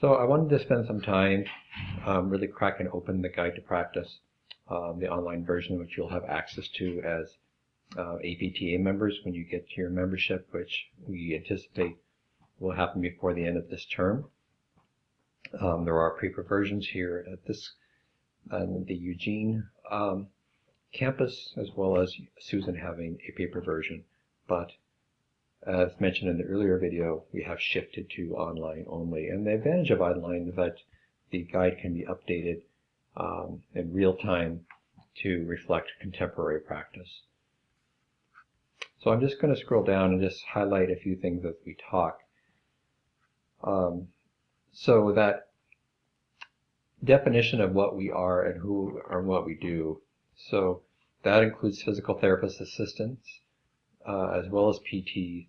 So I wanted to spend some time really cracking open the Guide to Practice, the online version which you'll have access to as APTA members when you get to your membership, which we anticipate will happen before the end of this term. There are paper versions here at the Eugene campus, as well as Susan having a paper version, but as mentioned in the earlier video, we have shifted to online only. And the advantage of online is that the guide can be updated in real time to reflect contemporary practice. So I'm just going to scroll down and just highlight a few things as we talk. So that definition of what we are and who or what we do. So that includes physical therapist assistants, as well as PT,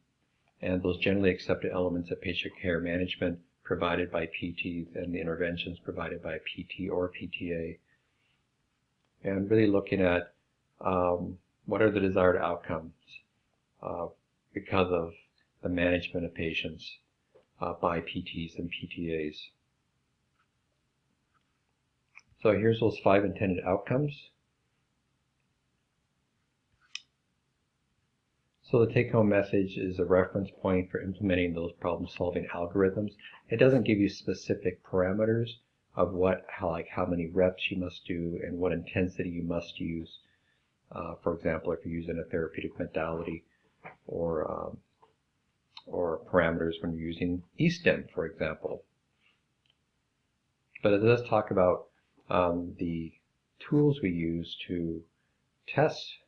and those generally accepted elements of patient care management provided by PTs and the interventions provided by PT or PTA. And really looking at what are the desired outcomes because of the management of patients by PTs and PTAs. So here's those 5 intended outcomes. So the take-home message is a reference point for implementing those problem-solving algorithms. It doesn't give you specific parameters of how many reps you must do and what intensity you must use. For example, if you're using a therapeutic modality, or parameters when you're using E-stim, for example. But it does talk about the tools we use to test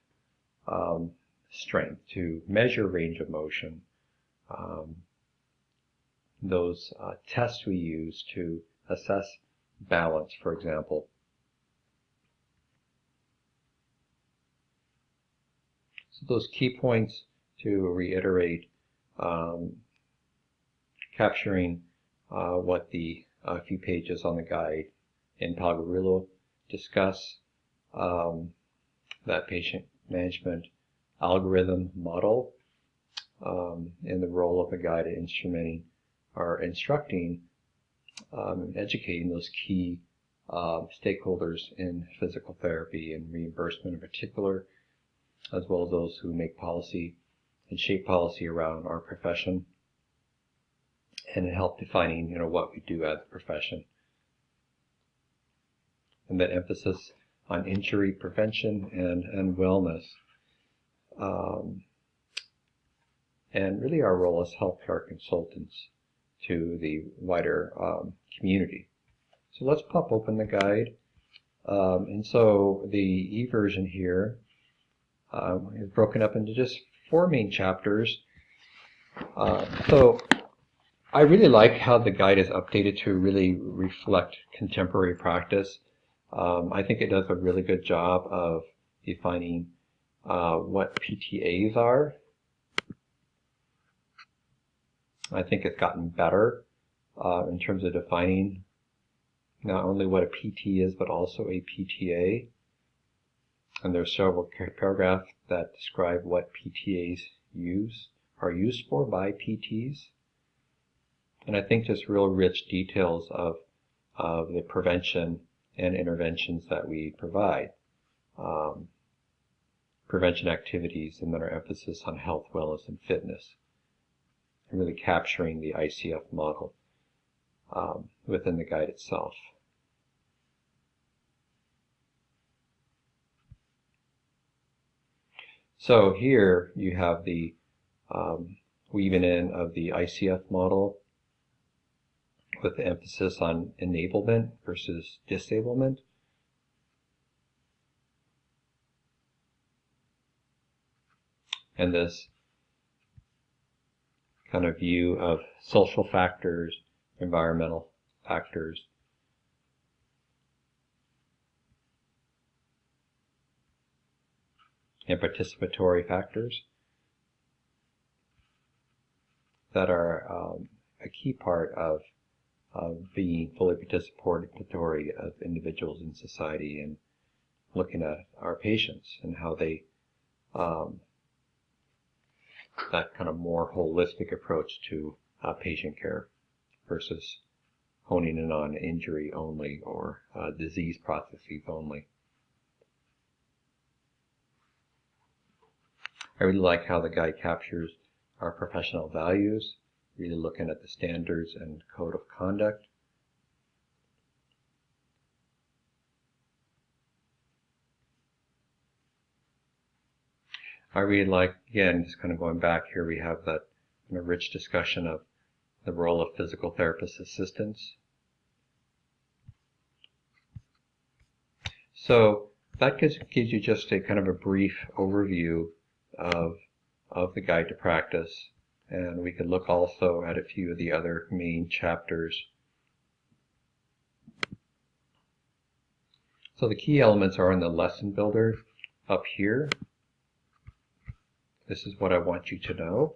strength, to measure range of motion, those tests we use to assess balance, for example. So those key points to reiterate, capturing what the few pages on the guide in Pal-Grillo discuss, that patient management algorithm model, in the role of the guide in instrumenting or instructing and educating those key stakeholders in physical therapy and reimbursement in particular, as well as those who make policy and shape policy around our profession, and help defining what we do as a profession. And that emphasis on injury prevention and wellness. And really our role as healthcare consultants to the wider community. So let's pop open the guide. And so the e-version here is broken up into just 4 main chapters. So I really like how the guide is updated to really reflect contemporary practice. I think it does a really good job of defining what PTAs are. I think it's gotten better in terms of defining not only what a PT is, but also a PTA. And there are several paragraphs that describe what PTAs are used for by PTs. And I think just real rich details of the prevention and interventions that we provide. Prevention activities, and then our emphasis on health, wellness, and fitness. And really capturing the ICF model within the guide itself. So here you have the weaving in of the ICF model with the emphasis on enablement versus disablement. And this kind of view of social factors, environmental factors, and participatory factors that are a key part of being fully participatory of individuals in society, and looking at our patients and how they that kind of more holistic approach to patient care versus honing in on injury only or disease processes only. I really like how the guide captures our professional values, really looking at the standards and code of conduct. I really like, again, just kind of going back here, we have that rich discussion of the role of physical therapist assistants. So that gives you just a kind of a brief overview of the Guide to Practice, and we could look also at a few of the other main chapters. So the key elements are in the lesson builder up here. This is what I want you to know.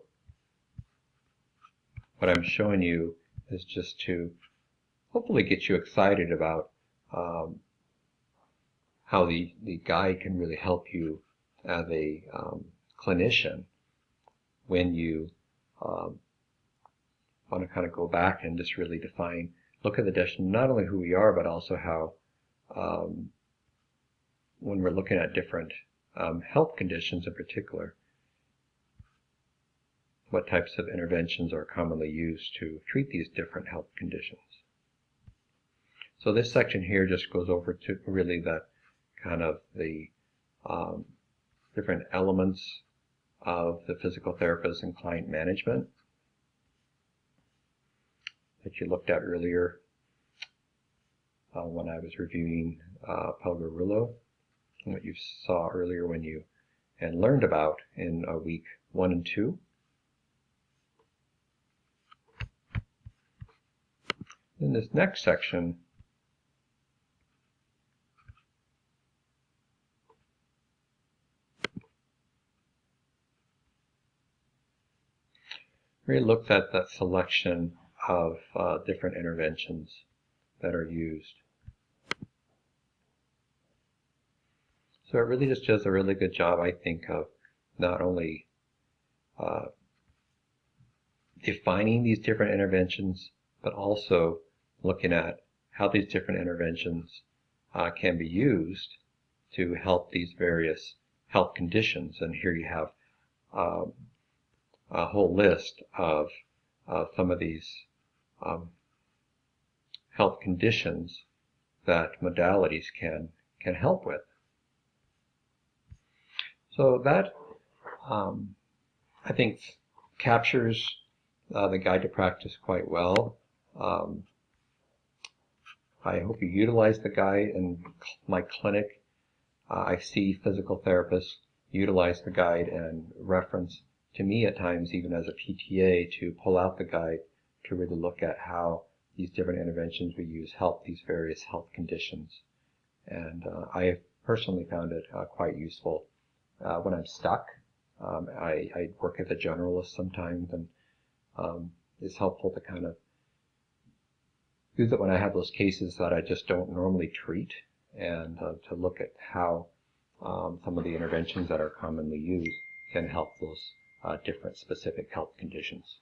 What I'm showing you is just to hopefully get you excited about how the guide can really help you as a clinician when you want to kind of go back and just really define, look at the definition, not only who we are, but also how when we're looking at different health conditions in particular, what types of interventions are commonly used to treat these different health conditions. So this section here just goes over to really that kind of the different elements of the physical therapist and client management that you looked at earlier when I was reviewing Pelgarulo, and what you saw earlier when you and learned about in week 1 and 2. In this next section, we looked at that selection of different interventions that are used. So it really just does a really good job, I think, of not only defining these different interventions, but also looking at how these different interventions can be used to help these various health conditions. And here you have a whole list of some of these health conditions that modalities can help with. So that, I think, captures the Guide to Practice quite well. I hope you utilize the guide in my clinic. I see physical therapists utilize the guide and reference to me at times, even as a PTA, to pull out the guide to really look at how these different interventions we use help these various health conditions. And I have personally found it quite useful when I'm stuck. I work as a generalist sometimes, and it's helpful to kind of use it when I have those cases that I just don't normally treat, and to look at how some of the interventions that are commonly used can help those different specific health conditions.